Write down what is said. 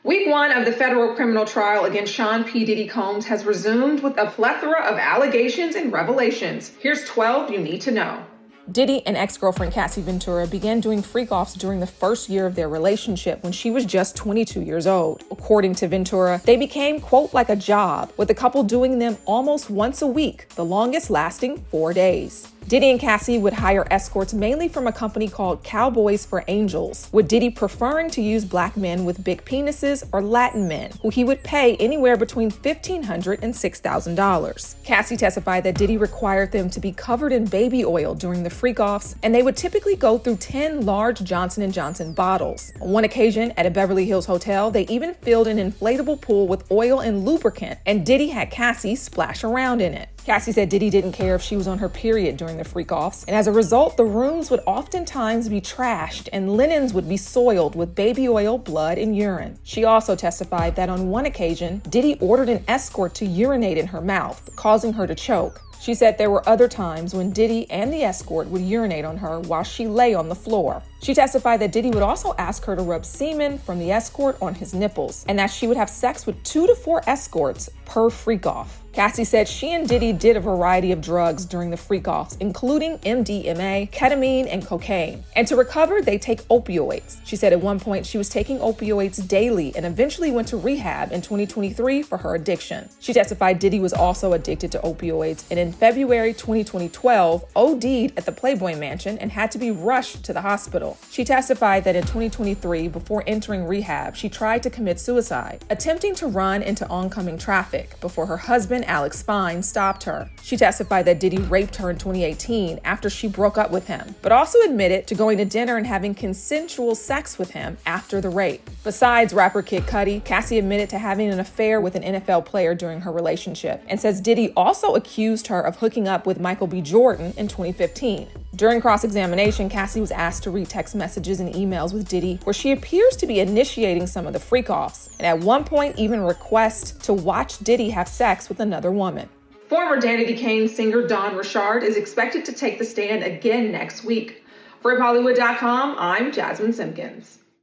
Week 1 of the federal criminal trial against Sean P. Diddy Combs has resumed with a plethora of allegations and revelations. Here's 12 you need to know. Diddy and ex-girlfriend Cassie Ventura began doing freak-offs during the first year of their relationship when she was just 22 years old. According to Ventura, they became, quote, like a job, with the couple doing them almost once a week, the longest lasting 4 days. Diddy and Cassie would hire escorts mainly from a company called Cowboys for Angels, with Diddy preferring to use black men with big penises or Latin men, who he would pay anywhere between $1,500 and $6,000. Cassie testified that Diddy required them to be covered in baby oil during the freak-offs, and they would typically go through 10 large Johnson & Johnson bottles. On one occasion, at a Beverly Hills hotel, they even filled an inflatable pool with oil and lubricant, and Diddy had Cassie splash around in it. Cassie said Diddy didn't care if she was on her period during the freak-offs, and as a result, the rooms would oftentimes be trashed and linens would be soiled with baby oil, blood, and urine. She also testified that on one occasion, Diddy ordered an escort to urinate in her mouth, causing her to choke. She said there were other times when Diddy and the escort would urinate on her while she lay on the floor. She testified that Diddy would also ask her to rub semen from the escort on his nipples, and that she would have sex with 2 to 4 escorts per freak-off. Cassie said she and Diddy did a variety of drugs during the freak-offs, including MDMA, ketamine, and cocaine. And to recover, they take opioids. She said at one point she was taking opioids daily and eventually went to rehab in 2023 for her addiction. She testified Diddy was also addicted to opioids, and in February 2012, OD'd at the Playboy Mansion and had to be rushed to the hospital. She testified that in 2023, before entering rehab, she tried to commit suicide, attempting to run into oncoming traffic before her husband, Alex Fine, stopped her. She testified that Diddy raped her in 2018 after she broke up with him, but also admitted to going to dinner and having consensual sex with him after the rape. Besides rapper Kid Cudi, Cassie admitted to having an affair with an NFL player during her relationship and says Diddy also accused her of hooking up with Michael B. Jordan in 2015. During cross-examination, Cassie was asked to read text messages and emails with Diddy where she appears to be initiating some of the freak-offs, and at one point even request to watch Diddy have sex with another woman. Former Danity Kane singer Dawn Richard is expected to take the stand again next week. For HipHollywood.com, I'm Jasmine Simpkins.